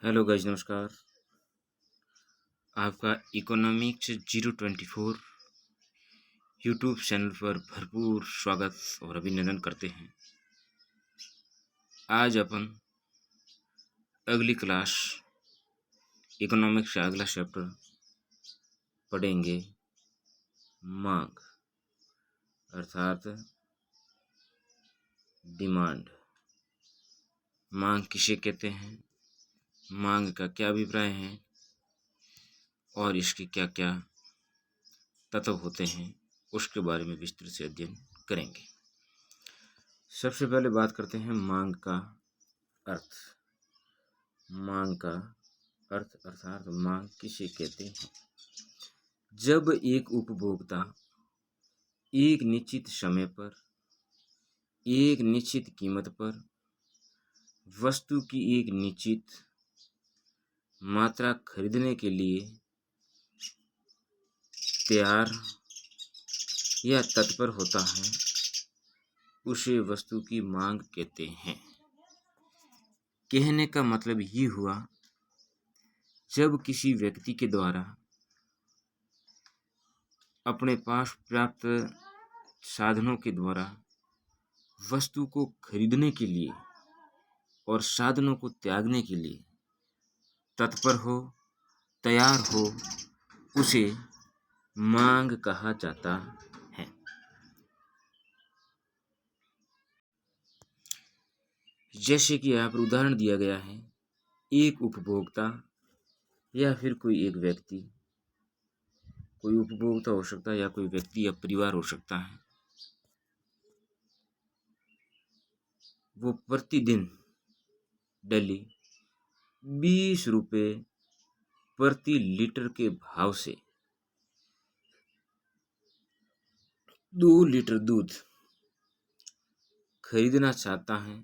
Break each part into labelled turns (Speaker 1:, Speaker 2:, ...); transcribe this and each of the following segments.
Speaker 1: Hello guys, नमस्कार। आपका economics 024 YouTube channel पर भरपूर स्वागत और अभिनंदन करते हैं। आज अपन अगली क्लास इकोनॉमिक्स का अगला चैप्टर पढ़ेंगे, मांग अर्थात डिमांड। मांग किसे कहते हैं, मांग का क्या अभिप्राय है और इसके क्या क्या तत्व होते हैं, उसके बारे में विस्तृत से अध्ययन करेंगे। सबसे पहले बात करते हैं मांग का अर्थ। मांग का अर्थ अर्थात मांग किसे कहते हैं। जब एक उपभोक्ता एक निश्चित समय पर एक निश्चित कीमत पर वस्तु की एक निश्चित मात्रा खरीदने के लिए तैयार या तत्पर होता है, उसे वस्तु की मांग कहते हैं। कहने का मतलब ये हुआ, जब किसी व्यक्ति के द्वारा अपने पास प्राप्त साधनों के द्वारा वस्तु को खरीदने के लिए और साधनों को त्यागने के लिए तत्पर हो, तैयार हो, उसे मांग कहा जाता है। जैसे कि यहाँ पर उदाहरण दिया गया है, एक उपभोक्ता या फिर कोई एक व्यक्ति, कोई उपभोक्ता हो सकता है या कोई व्यक्ति या परिवार हो सकता है, वो प्रतिदिन डेली 20 रुपये प्रति लीटर के भाव से 2 लीटर दूध खरीदना चाहता है,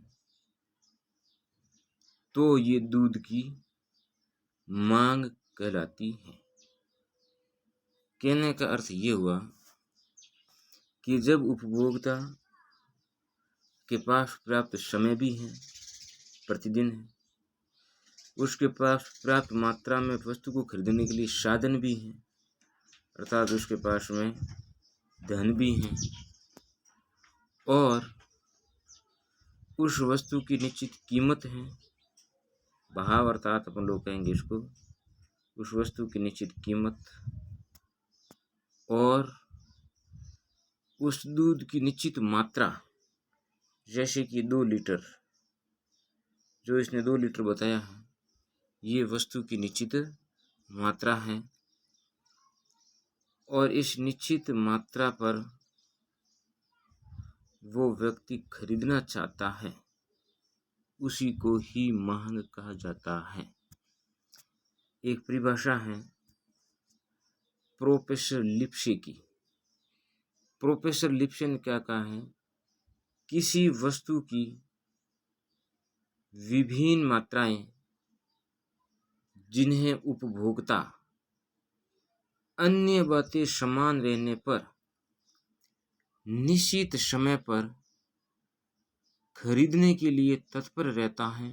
Speaker 1: तो ये दूध की मांग कहलाती है। कहने का अर्थ ये हुआ कि जब उपभोक्ता के पास प्राप्त समय भी है, प्रतिदिन है, उसके पास प्राप्त मात्रा में वस्तु को खरीदने के लिए साधन भी है, अर्थात उसके पास में धन भी है, और उस वस्तु की निश्चित कीमत है, भाव अर्थात अपन लोग कहेंगे इसको, उस वस्तु की निश्चित कीमत और उस दूध की निश्चित मात्रा, जैसे कि 2 लीटर, जो इसने 2 लीटर बताया है, ये वस्तु की निश्चित मात्रा है और इस निश्चित मात्रा पर वो व्यक्ति खरीदना चाहता है, उसी को ही मांग कहा जाता है। एक परिभाषा है प्रोफेसर लिप्से की। प्रोफेसर लिप्से ने क्या कहा है, किसी वस्तु की विभिन्न मात्राएं जिन्हें उपभोक्ता अन्य बातें समान रहने पर निश्चित समय पर खरीदने के लिए तत्पर रहता है,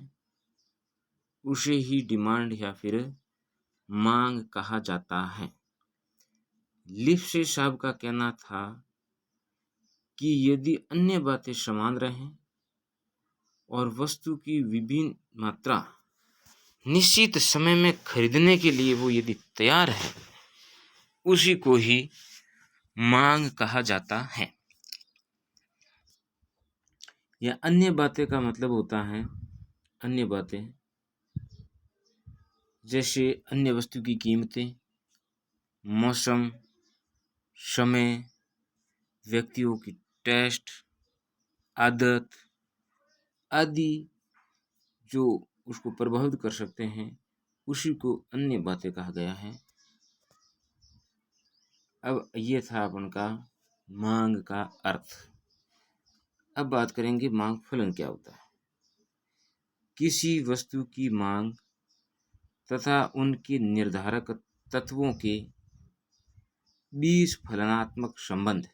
Speaker 1: उसे ही डिमांड या फिर मांग कहा जाता है। लिप्से साहब का कहना था कि यदि अन्य बातें समान रहें और वस्तु की विभिन्न मात्रा निश्चित समय में खरीदने के लिए वो यदि तैयार है, उसी को ही मांग कहा जाता है। या अन्य बातें का मतलब होता है, अन्य बातें जैसे अन्य वस्तु की कीमतें, मौसम, समय, व्यक्तियों की टेस्ट, आदत आदि जो उसको प्रभावित कर सकते हैं, उसी को अन्य बातें कहा गया है। अब ये था अपन का मांग का अर्थ। अब बात करेंगे मांग फलन क्या होता है। किसी वस्तु की मांग तथा उनके निर्धारक तत्वों के बीच फलनात्मक संबंध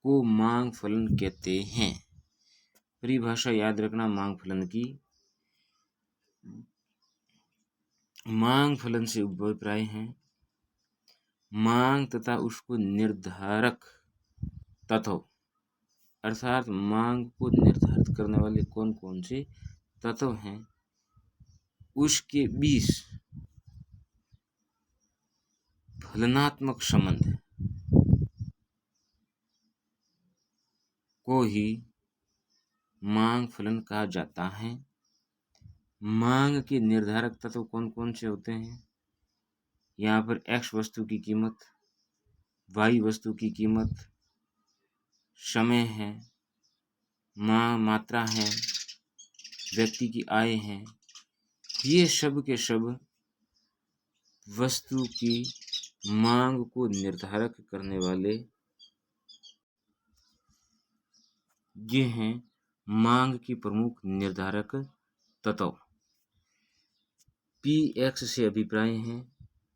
Speaker 1: को मांग फलन कहते हैं। परिभाषा याद रखना मांग फलन की, मांग फलन से अभिप्राय है मांग तथा उसको निर्धारक तत्व, अर्थात मांग को निर्धारित करने वाले कौन कौन से तत्व हैं उसके बीच फलनात्मक संबंध को ही मांग फलन कहा जाता है। मांग के निर्धारक तत्व कौन कौन से होते हैं? यहाँ पर x वस्तु की कीमत, y वस्तु की कीमत, समय है, मात्रा है, व्यक्ति की आय है, ये सब के सब वस्तु की मांग को निर्धारक करने वाले ये हैं मांग के प्रमुख निर्धारक तत्व। पी एक्स से अभिप्राय है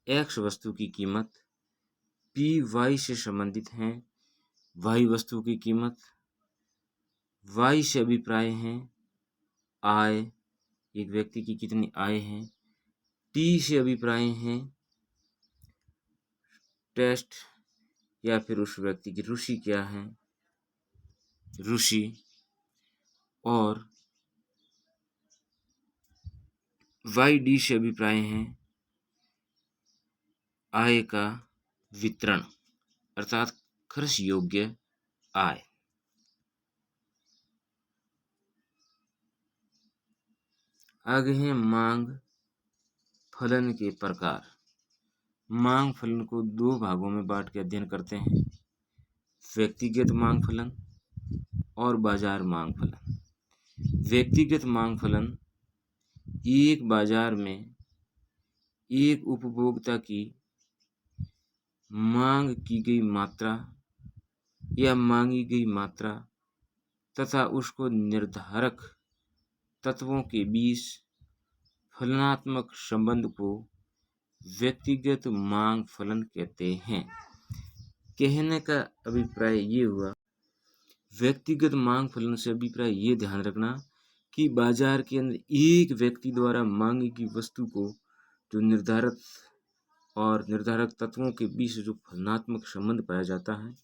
Speaker 1: एक्स वस्तु की कीमत, पी वाई से संबंधित है वाई वस्तु की कीमत, वाई से अभिप्राय है आय, एक व्यक्ति की कितनी आय है, टी से अभिप्राय है टेस्ट या फिर उस व्यक्ति की रुचि क्या है, रुचि, और वाई डी से अभिप्राय है आय का वितरण, अर्थात खर्च योग्य आय। आगे हैं मांग फलन के प्रकार। मांग फलन को दो भागों में बांट के अध्ययन करते हैं, व्यक्तिगत मांग फलन और बाजार मांग फलन। व्यक्तिगत मांग फलन एक बाजार में एक उपभोक्ता की मांग की गई मात्रा या मांगी गई मात्रा तथा उसको निर्धारक तत्वों के बीच फलनात्मक संबंध को व्यक्तिगत मांग फलन कहते हैं। कहने का अभिप्राय ये हुआ, व्यक्तिगत मांग फलन से अभिप्राय ये ध्यान रखना कि बाजार के अंदर एक व्यक्ति द्वारा मांगी की वस्तु को जो निर्धारक और निर्धारक तत्वों के बीच जो फलनात्मक संबंध पाया जाता है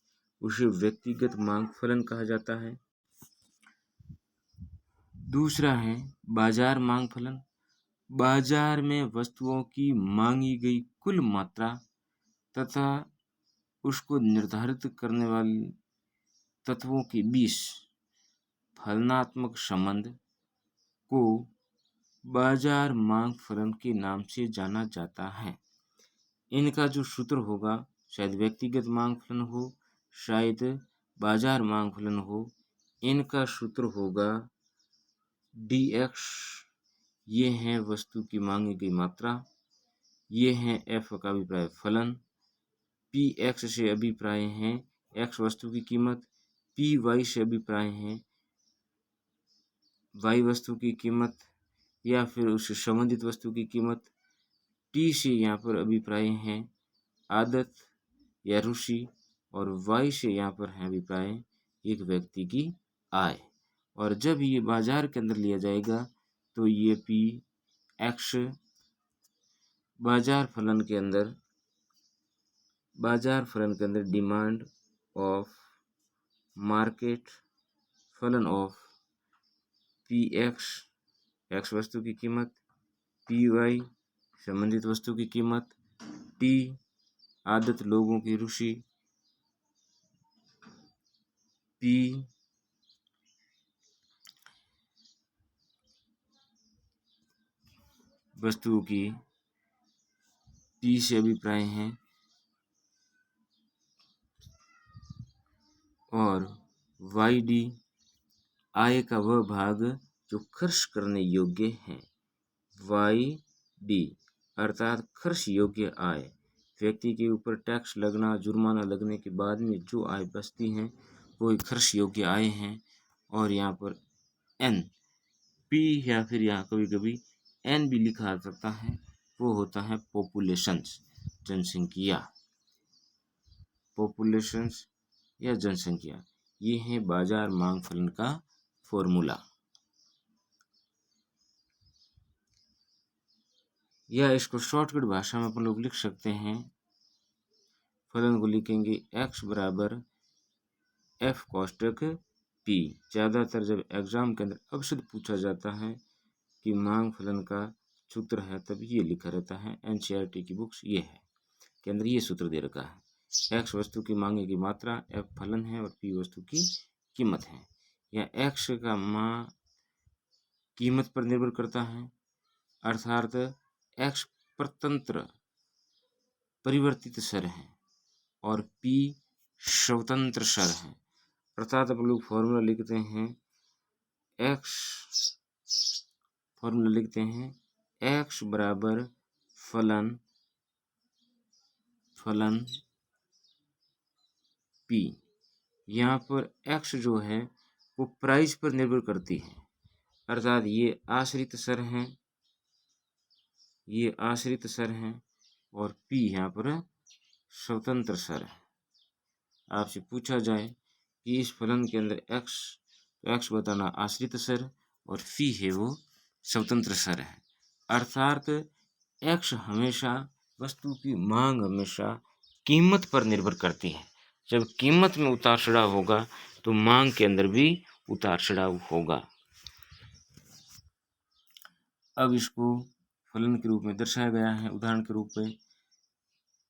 Speaker 1: उसे व्यक्तिगत मांग फलन कहा जाता है। दूसरा है बाजार मांग फलन। बाजार में वस्तुओं की मांगी गई कुल मात्रा तथा उसको निर्धारित करने वाले तत्वों के बीच फलनात्मक संबंध को बाजार मांग फलन के नाम से जाना जाता है। इनका जो सूत्र होगा, शायद व्यक्तिगत मांग फलन हो, शायद बाजार मांग फलन हो, इनका सूत्र होगा dx, ये है वस्तु की मांगी गई मात्रा, ये है f का अभिप्राय फलन, px से अभिप्राय है x वस्तु की कीमत, py से अभिप्राय है y वस्तु की कीमत या फिर उससे संबंधित वस्तु की कीमत, t से यहाँ पर अभिप्राय है आदत या रुचि, और y से यहाँ पर है अभिप्राय एक व्यक्ति की आय। और जब ये बाजार के अंदर लिया जाएगा तो ये px बाजार फलन के अंदर डिमांड ऑफ मार्केट फलन ऑफ px, x वस्तु की कीमत, py संबंधित वस्तु की कीमत, t आदत लोगों की रुचि, p वस्तुओं की p से अभिप्राय है और वाई डी आय का वह भाग जो खर्च करने योग्य है। वाई डी अर्थात खर्च योग्य आय, व्यक्ति के ऊपर टैक्स लगना, जुर्माना लगने के बाद में जो आय बचती है वो खर्च योग्य आय है। और यहाँ पर एन पी या फिर यहाँ कभी कभी एन भी लिखा जा सकता है, वो होता है पॉपुलेशंस, जनसंख्या, पॉपुलेशंस या जनसंख्या। ये है बाजार मांग फलन का फॉर्मूला। या इसको शॉर्टकट भाषा में अपन लोग लिख सकते हैं। फलन को लिखेंगे x बराबर f कोष्टक p। ज़्यादातर जब एग्जाम के अंदर अवश्य पूछा जाता है कि मांग फलन का सूत्र है, तब ये लिखा रहता है। NCERT की बुक्स ये है के अंदर ये सूत्र दे रखा है। x वस्तु की मांगे की मात्रा, f फलन है और p वस्तु की कीमत है। या x का मान कीमत पर निर्भर करता है, अर्थात x परतंत्र परिवर्तित चर है और p स्वतंत्र चर है। अर्थात हम लोग फॉर्मूला लिखते हैं x बराबर फलन p। यहाँ पर x जो है वो प्राइस पर निर्भर करती है, अर्थात ये आश्रित चर हैं और p यहाँ पर स्वतंत्र चर है। आपसे पूछा जाए कि इस फलन के अंदर x बताना आश्रित चर और phi है वो स्वतंत्र चर है, अर्थात x हमेशा वस्तु की मांग हमेशा कीमत पर निर्भर करती है। जब कीमत में उतार चढ़ाव होगा तो मांग के अंदर भी उतार चढ़ाव होगा। अब इसको फलन के रूप में दर्शाया गया है। उदाहरण के रूप में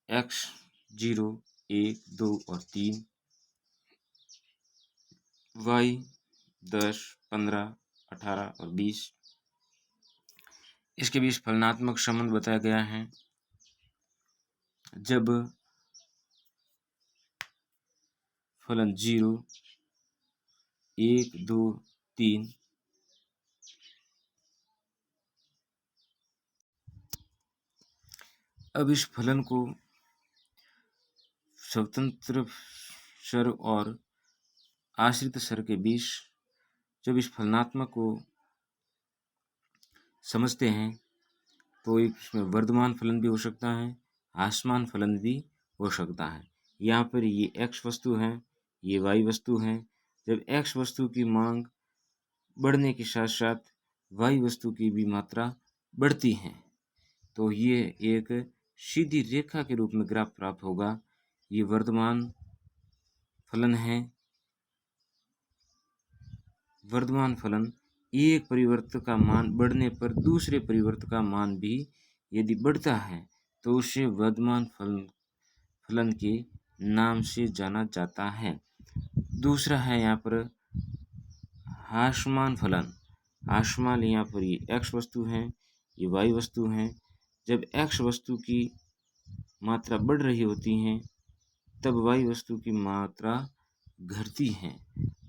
Speaker 1: x 0, 1, 2 और 3, y 10, 15, 18 और 20। इसके बीच फलनात्मक संबंध बताया गया है। जब फलन 0, 1, 2, 3 अब इस फलन को स्वतंत्र चर और आश्रित चर के बीच जब इस फलनात्मक को समझते हैं तो इसमें वर्धमान फलन भी हो सकता है, ह्रासमान फलन भी हो सकता है। यहाँ पर ये x वस्तु है, ये y वस्तु है। जब x वस्तु की मांग बढ़ने के साथ साथ y वस्तु की भी मात्रा बढ़ती है तो ये एक सीधी रेखा के रूप में ग्राफ प्राप्त होगा। ये वर्धमान फलन है। वर्धमान फलन एक परिवर्तक का मान बढ़ने पर दूसरे परिवर्तक का मान भी यदि बढ़ता है तो उसे वर्धमान फलन के नाम से जाना जाता है। दूसरा है यहाँ पर ह्रासमान फलन। ह्रासमान यहाँ पर ये x वस्तु है, ये y वस्तु है। जब x वस्तु की मात्रा बढ़ रही होती है तब y वस्तु की मात्रा घटती है,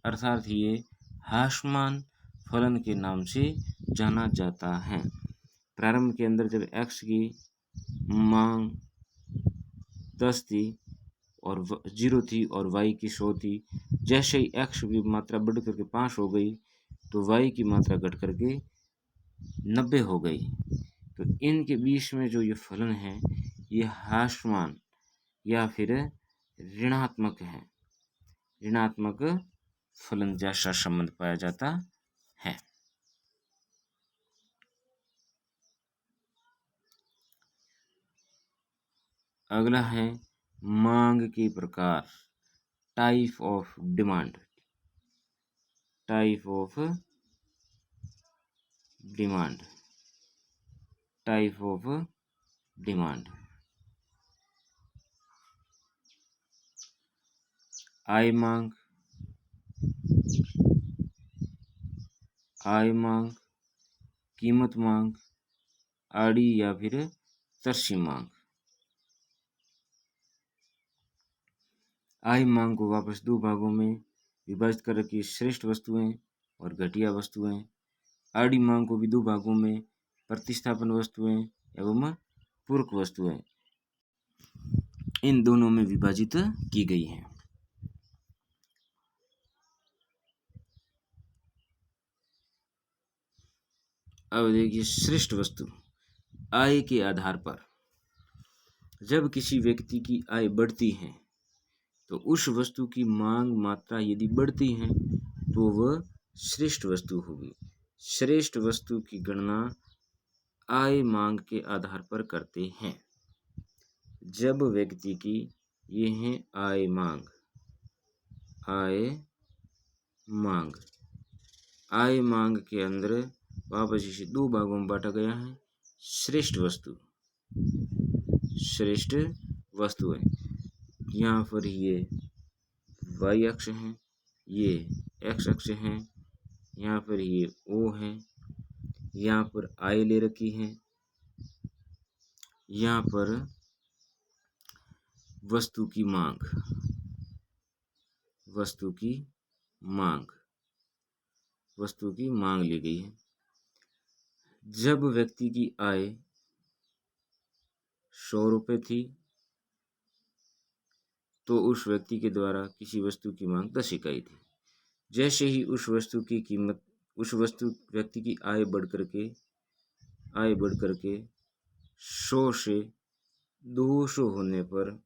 Speaker 1: अर्थात ये ह्रासमान फलन के नाम से जाना जाता है। प्रारंभ के अंदर जब x की मांग 10 थी और 0 थी और y की 100 थी, जैसे ही x की मात्रा बढ़ करके 5 हो गई तो y की मात्रा घट करके 90 हो गई। तो इनके बीच में जो ये फलन है ये ह्रासमान या फिर ऋणात्मक है। ऋणात्मक फलन जैसा संबंध पाया जाता है। अगला है मांग के प्रकार, type of demand. Type of demand, type of demand. आय मांग, कीमत मांग, आड़ी या फिर तरसी मांग। आय मांग को वापस दो भागों में विभाजित कर रखी, श्रेष्ठ वस्तुएं और घटिया वस्तुएं। आड़ी मांग को भी दो भागों में प्रतिस्थापन वस्तुएं एवं पूरक वस्तुएं, इन दोनों में विभाजित की गई है। अब देखिए श्रेष्ठ वस्तु। आय के आधार पर जब किसी व्यक्ति की आय बढ़ती है तो उस वस्तु की मांग मात्रा यदि बढ़ती है तो वह श्रेष्ठ वस्तु होगी। श्रेष्ठ वस्तु की गणना आय मांग के आधार पर करते हैं। जब व्यक्ति की ये है आय मांग, आय मांग, आय मांग के अंदर वापस इसे दो भागों में बांटा गया है। श्रेष्ठ वस्तु, श्रेष्ठ वस्तु है। यहाँ पर ये y अक्ष है, ये x अक्ष है, यहाँ पर ये O है, यहाँ पर आय ले रखी है, यहाँ पर वस्तु की मांग, वस्तु की मांग, वस्तु की मांग ली गई है। जब व्यक्ति की आय 100 रुपये थी तो उस व्यक्ति के द्वारा किसी वस्तु की मांग 10 इकाई थी। जैसे ही उस वस्तु की कीमत, उस वस्तु व्यक्ति की आय बढ़ करके 100 से 200 होने पर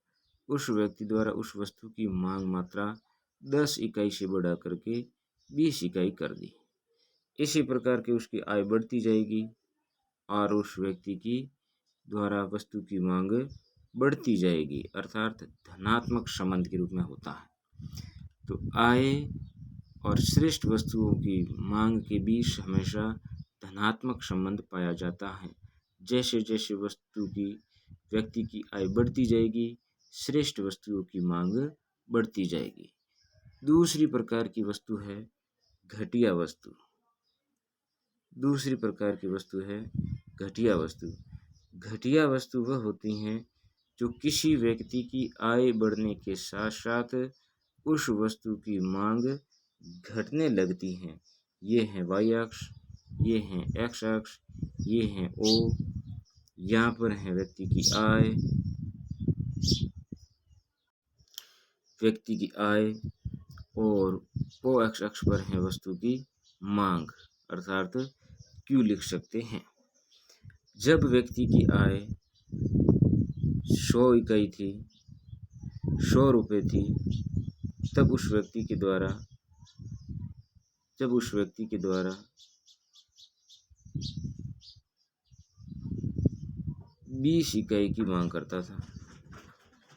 Speaker 1: उस व्यक्ति द्वारा उस वस्तु की मांग मात्रा 10 इकाई से बढ़ा करके 20 इकाई कर दी। इसी प्रकार के उसकी आय बढ़ती जाएगी और उस व्यक्ति की द्वारा वस्तु की मांग बढ़ती जाएगी, अर्थात धनात्मक संबंध के रूप में होता है। तो आय और श्रेष्ठ वस्तुओं की मांग के बीच हमेशा धनात्मक संबंध पाया जाता है। जैसे जैसे वस्तु की व्यक्ति की आय बढ़ती जाएगी, श्रेष्ठ वस्तुओं की मांग बढ़ती जाएगी। दूसरी प्रकार की वस्तु है घटिया वस्तु। दूसरी प्रकार की वस्तु है घटिया वस्तु। घटिया वस्तु वह होती हैं जो किसी व्यक्ति की आय बढ़ने के साथ साथ उस वस्तु की मांग घटने लगती हैं। ये है y अक्ष, ये है x अक्ष, ये है O, यहाँ पर है व्यक्ति की आय, व्यक्ति की आय, और O x अक्ष पर है वस्तु की मांग, अर्थात Q लिख सकते हैं। जब व्यक्ति की आय 100 इकाई थी, 100 रुपये थी, तब उस व्यक्ति के द्वारा 20 इकाई की मांग करता था।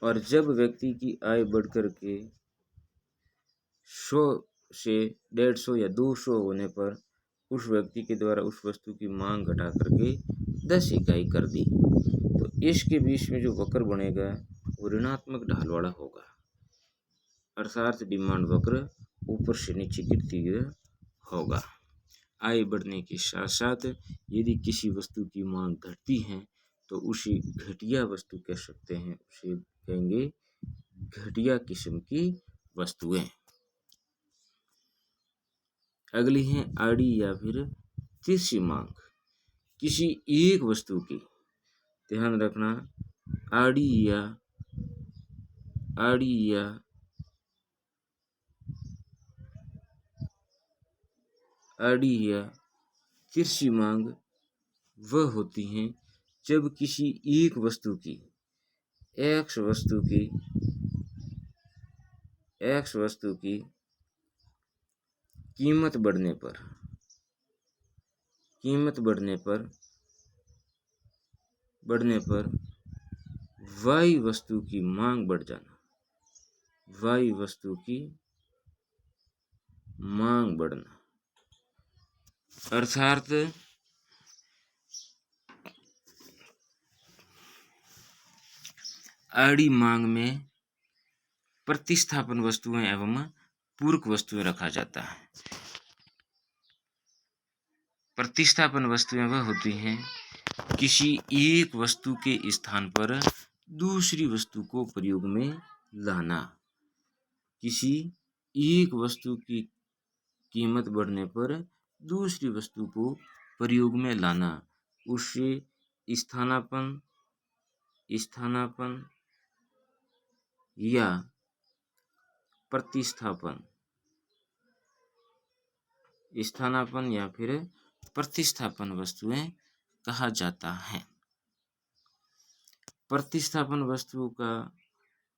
Speaker 1: और जब व्यक्ति की आय बढ़ कर के 100 से 150 या 200 होने पर उस व्यक्ति के द्वारा उस वस्तु की मांग घटा करके 10 इकाई कर दी। तो इसके बीच में जो वक्र बनेगा वो ऋणात्मक ढाल वाला होगा, अर्थात डिमांड वक्र ऊपर से नीचे गिरती होगा। आय बढ़ने के साथ साथ यदि किसी वस्तु की मांग घटती है तो उसे घटिया वस्तु कह सकते हैं, उसे कहेंगे घटिया किस्म की वस्तुएं। अगली है आड़ी या फिर तिरछी मांग। किसी एक वस्तु की, ध्यान रखना, आड़ी या तिरछी मांग वह होती हैं जब किसी एक वस्तु की x वस्तु की कीमत बढ़ने पर y वस्तु की मांग बढ़ जाना, y वस्तु की मांग बढ़ना, अर्थात आड़ी मांग में प्रतिस्थापन वस्तुएं एवं पूरक वस्तुएं रखा जाता है। प्रतिस्थापन वस्तुएं वह होती हैं किसी एक वस्तु के स्थान पर दूसरी वस्तु को प्रयोग में लाना। किसी एक वस्तु की कीमत बढ़ने पर दूसरी वस्तु को प्रयोग में लाना, उससे स्थानापन्न या प्रतिस्थापन, स्थानापन्न या फिर प्रतिस्थापन वस्तुएं कहा जाता है। प्रतिस्थापन वस्तुओं का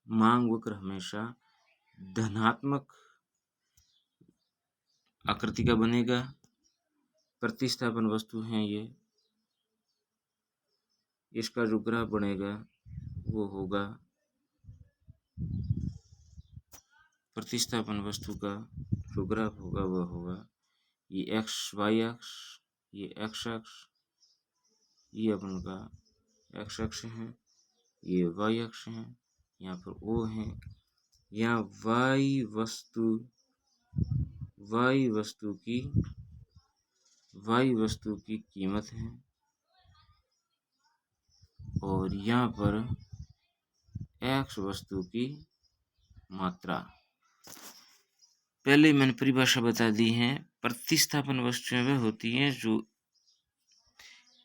Speaker 1: मांग वक्र हमेशा धनात्मक आकृति का बनेगा। प्रतिस्थापन वस्तु हैं ये इसका जो ग्राफ बनेगा वो होगा प्रतिस्थापन वस्तु का जो ग्राफ होगा वह होगा ये एक्स वाई अक्ष, ये एक्स अक्ष, ये अपन का एक्स अक्ष है, ये वाई अक्ष है, यहाँ पर ओ है, यहाँ वाई वस्तु की कीमत है और यहाँ पर एक्स वस्तु की मात्रा। पहले मैंने परिभाषा बता दी है। प्रतिस्थापन वस्तुएं वह होती हैं जो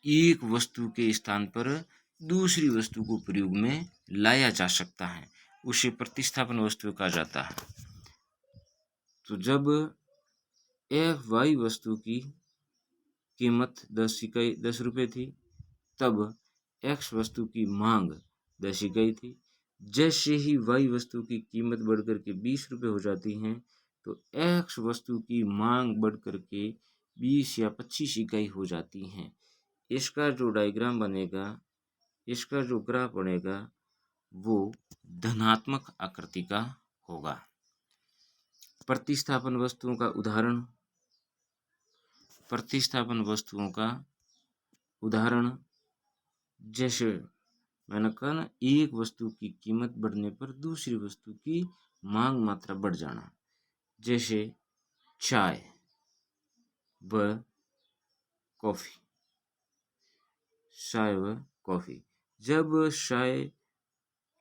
Speaker 1: एक वस्तु के स्थान पर दूसरी वस्तु को प्रयोग में लाया जा सकता है, उसे प्रतिस्थापन वस्तु कहा जाता है। तो जब एक वाई वस्तु की कीमत 10 रुपये थी, तब एक्स वस्तु की मांग 10 इकाई थी। जैसे ही वाई वस्तु की कीमत बढ़कर के 20 रुपये हो जाती है, तो एक्स वस्तु की मांग बढ़कर के 20 या 25 इकाई हो जाती है। इसका जो डायग्राम बनेगा, इसका जो ग्राफ बनेगा वो धनात्मक आकृति का होगा। प्रतिस्थापन वस्तुओं का उदाहरण, जैसे मैंने कहा ना, एक वस्तु की कीमत बढ़ने पर दूसरी वस्तु की मांग मात्रा बढ़ जाना। जैसे चाय व कॉफी, जब चाय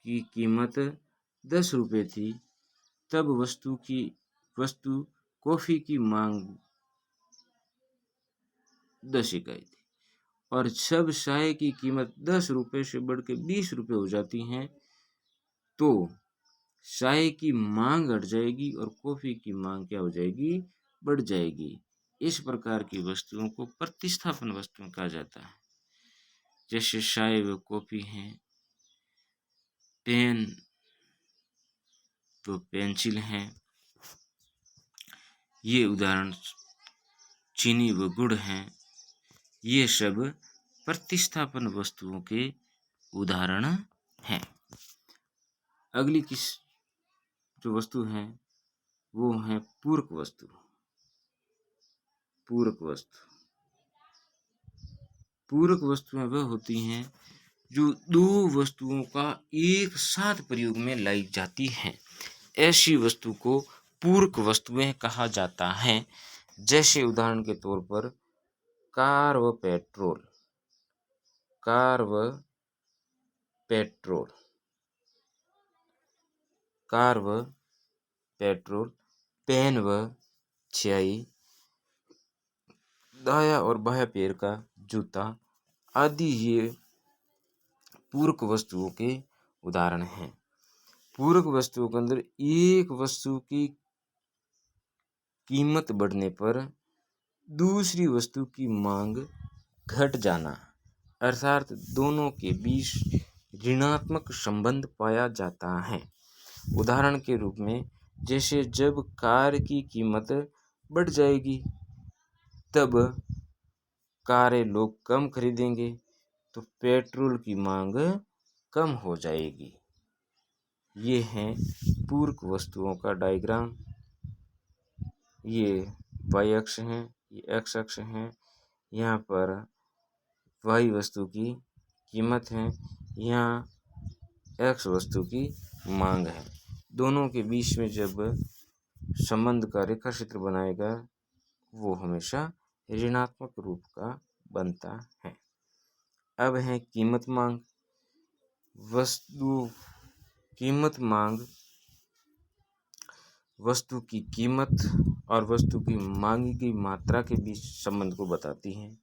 Speaker 1: की कीमत 10 रुपये थी, तब वस्तु कॉफी की मांग 10 इकाई थी, और जब चाय की कीमत 10 रुपये से बढ़ के 20 रुपये हो जाती हैं, तो चाय की मांग घट जाएगी और कॉफी की मांग क्या हो जाएगी, बढ़ जाएगी। इस प्रकार की वस्तुओं को प्रतिस्थापन वस्तुएं कहा जाता है। जैसे चाय व कॉफी हैं, पेन तो पेंसिल हैं, ये उदाहरण चीनी व गुड़ हैं। ये सब प्रतिस्थापन वस्तुओं के उदाहरण हैं। अगली जो वस्तु है वो है पूरक वस्तु। पूरक वस्तुएं वह होती हैं जो दो वस्तुओं का एक साथ प्रयोग में लाई जाती हैं। ऐसी वस्तु को पूरक वस्तुएं कहा जाता है। जैसे उदाहरण के तौर पर कार व पेट्रोल, कार व पेट्रोल, पेन व स्याही, दाया और बाह्य पैर का जूता आदि ये पूरक वस्तुओं के उदाहरण हैं। पूरक वस्तुओं के अंदर एक वस्तु की कीमत बढ़ने पर दूसरी वस्तु की मांग घट जाना, अर्थात दोनों के बीच ऋणात्मक संबंध पाया जाता है। उदाहरण के रूप में, जैसे जब कार की कीमत बढ़ जाएगी तब कारें लोग कम खरीदेंगे, तो पेट्रोल की मांग कम हो जाएगी। ये हैं पूरक वस्तुओं का डायग्राम। ये वाई अक्ष है, ये एक्स अक्ष है। यहाँ पर वाई वस्तु की कीमत है, यहाँ एक्स वस्तु की मांग है। दोनों के बीच में जब संबंध का रेखा चित्र बनाएगा वो हमेशा ऋणात्मक रूप का बनता है। अब है कीमत मांग। वस्तु की कीमत और वस्तु की मांगी गई मात्रा के बीच संबंध को बताती है।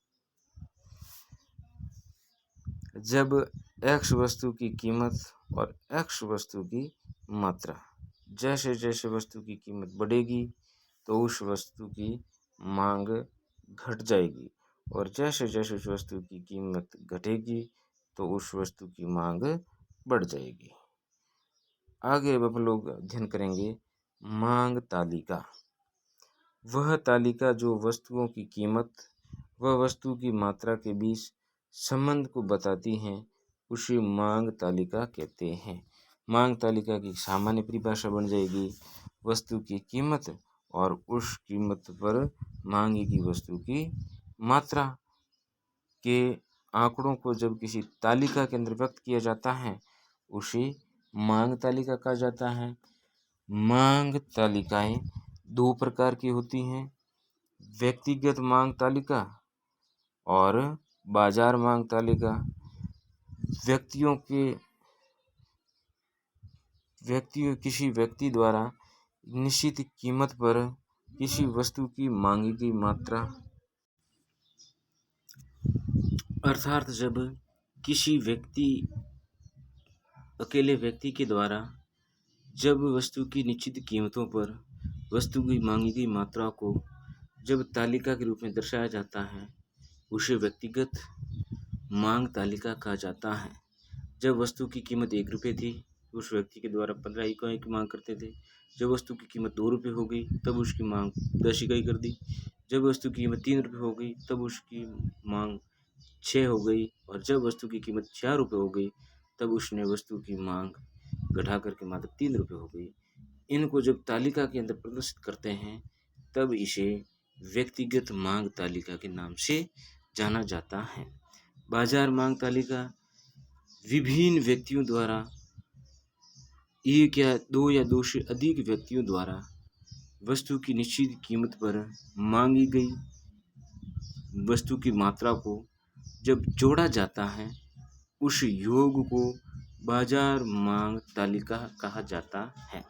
Speaker 1: जब एक्स वस्तु की कीमत और एक्स वस्तु की मात्रा, जैसे जैसे वस्तु की कीमत बढ़ेगी तो उस वस्तु की मांग घट जाएगी, और जैसे जैसे उस वस्तु की कीमत घटेगी तो उस वस्तु की मांग बढ़ जाएगी। आगे अब हम लोग अध्ययन करेंगे मांग तालिका। वह तालिका जो वस्तुओं की कीमत व वस्तु की मात्रा के बीच संबंध को बताती हैं उसे मांग तालिका कहते हैं। मांग तालिका की सामान्य परिभाषा बन जाएगी वस्तु की कीमत और उस कीमत पर मांगी गई वस्तु की मात्रा के आंकड़ों को जब किसी तालिका के अंदर व्यक्त किया जाता है उसे मांग तालिका कहा जाता है। मांग तालिकाएं दो प्रकार की होती हैं, व्यक्तिगत मांग तालिका और बाजार मांग तालिका। किसी व्यक्ति द्वारा निश्चित कीमत पर किसी वस्तु की मांगी गई मात्रा, अर्थात जब किसी अकेले व्यक्ति के द्वारा जब वस्तु की निश्चित कीमतों पर वस्तु की मांगी गई मात्रा को जब तालिका के रूप में दर्शाया जाता है उसे व्यक्तिगत मांग तालिका कहा जाता है। जब वस्तु की कीमत 1 रुपये थी उस व्यक्ति के द्वारा 15 इकाई की मांग करते थे। जब वस्तु की कीमत 2 रुपये हो गई तब उसकी मांग 10 इकाई कर दी। जब वस्तु की कीमत 3 रुपये हो गई तब उसकी मांग 6 हो गई और जब वस्तु की कीमत 4 रुपये हो गई तब उसने वस्तु की मांग घटा करके मात्र 3 रुपये हो गई। इनको जब तालिका के अंदर प्रदर्शित करते हैं तब इसे व्यक्तिगत मांग तालिका के नाम से जाना जाता है। बाजार मांग तालिका विभिन्न व्यक्तियों द्वारा एक या दो से अधिक व्यक्तियों द्वारा वस्तु की निश्चित कीमत पर मांगी गई वस्तु की मात्रा को जब जोड़ा जाता है उस योग को बाजार मांग तालिका कहा जाता है।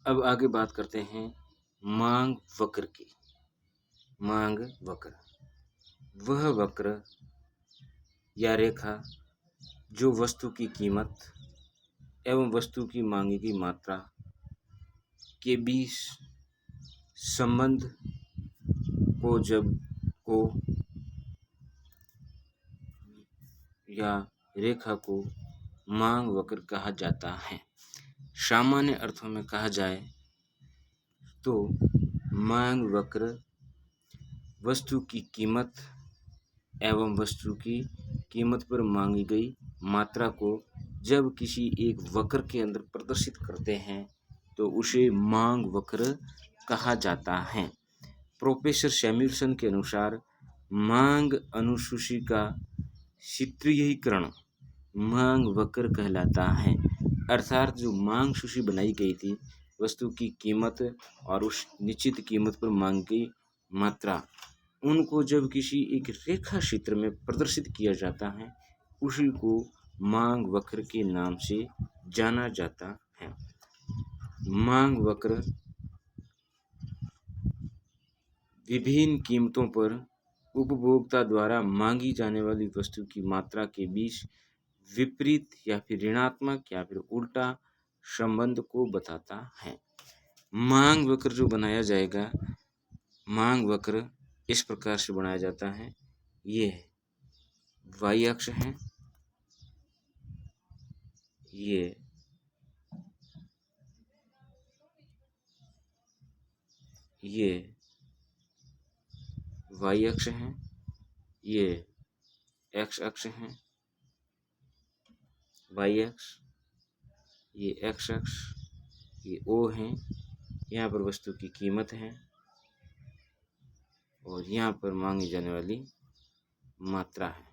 Speaker 1: अब आगे बात करते हैं मांग वक्र की। मांग वक्र वह वक्र या रेखा जो वस्तु की कीमत एवं वस्तु की मांगी गई मात्रा के बीच संबंध को या रेखा को मांग वक्र कहा जाता है। सामान्य अर्थों में कहा जाए तो मांग वक्र वस्तु की कीमत एवं वस्तु की कीमत पर मांगी गई मात्रा को जब किसी एक वक्र के अंदर प्रदर्शित करते हैं तो उसे मांग वक्र कहा जाता है। प्रोफेसर सैमुअल्सन के अनुसार मांग अनुसूची का चित्रीयकरण मांग वक्र कहलाता है। अर्थात जो मांग सूची बनाई गई थी वस्तु की कीमत और उस निश्चित कीमत पर मांग गई मात्रा, उनको जब किसी एक रेखा चित्र में प्रदर्शित किया जाता है उसी को मांग वक्र के नाम से जाना जाता है। मांग वक्र विभिन्न कीमतों पर उपभोक्ता द्वारा मांगी जाने वाली वस्तु की मात्रा के बीच विपरीत या फिर ऋणात्मक या फिर उल्टा संबंध को बताता है। मांग वक्र जो बनाया जाएगा, मांग वक्र इस प्रकार से बनाया जाता है। ये y अक्ष है, ये y अक्ष है, ये x अक्ष है, y अक्ष, ये x अक्ष, ये O है। यहाँ पर वस्तु की कीमत है और यहाँ पर मांगी जाने वाली मात्रा है।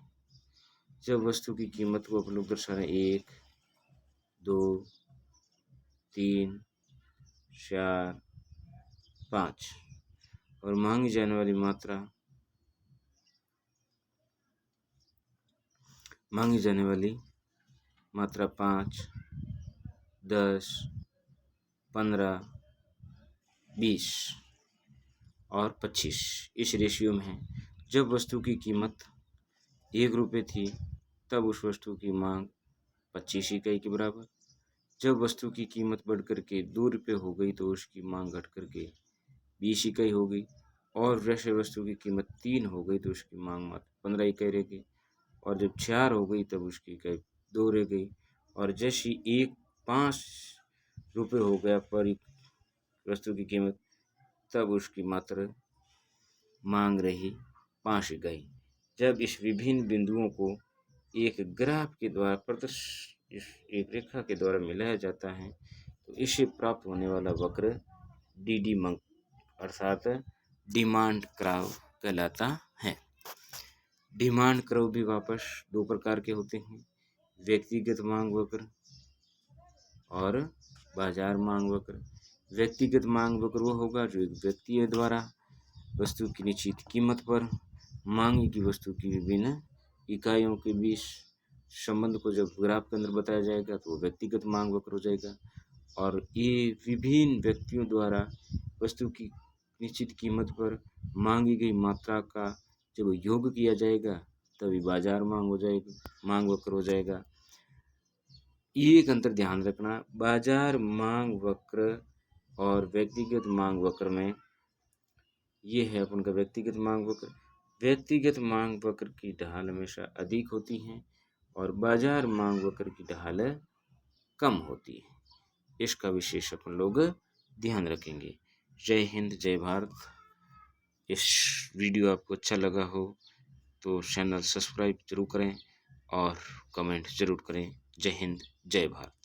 Speaker 1: जब वस्तु की कीमत को अपन लोग दर्शा रहे 1, 2, 3, 4, 5 और मांगी जाने वाली मात्रा 5, 10, 15, 20 और 25 इस रेशियो में है। जब वस्तु की कीमत 1 रुपये थी तब उस वस्तु की मांग 25 इकाई के बराबर। जब वस्तु की कीमत बढ़ कर के 2 रुपये हो गई तो उसकी मांग घट कर के 20 इकाई हो गई और वैसे वस्तु की कीमत 3 हो गई तो उसकी मांग मात्र 15 इकाई रह गई और जब 4 हो गई तब उसकी इकाई 2 रह गई और जैसी 5 रुपये हो गया पर एक वस्तु की कीमत, तब उसकी मात्र मांग रही 5 इकाई। जब इस विभिन्न बिंदुओं को एक ग्राफ के द्वारा इस एक रेखा के द्वारा मिलाया जाता है तो इससे प्राप्त होने वाला वक्र डीडी मंक अर्थात डिमांड कर्व कहलाता है। डिमांड कर्व भी वापस 2 प्रकार के होते हैं, व्यक्तिगत मांग वक्र और बाजार मांग वक्र। व्यक्तिगत मांग वक्र वो होगा जो एक व्यक्ति द्वारा वस्तु की निश्चित कीमत पर मांग की वस्तु की विभिन्न इकाइयों के बीच संबंध को जब ग्राफ के अंदर बताया जाएगा तो वो व्यक्तिगत मांग वक्र हो जाएगा। और ये विभिन्न व्यक्तियों द्वारा वस्तु की निश्चित कीमत पर मांगी गई मात्रा का जब योग किया जाएगा तभी बाजार मांग हो जाएगी, मांग वक्र हो जाएगा। ये एक अंतर ध्यान रखना, बाजार मांग वक्र और व्यक्तिगत मांग वक्र में ये है अपन का व्यक्तिगत मांग वक्र। व्यक्तिगत मांग वक्र की ढाल हमेशा अधिक होती है और बाजार मांग वक्र की ढाल कम होती है। इसका विशेष अपन लोग ध्यान रखेंगे। जय हिंद, जय भारत। इस वीडियो आपको अच्छा लगा हो तो चैनल सब्सक्राइब जरूर करें और कमेंट जरूर करें। जय हिंद, जय भारत।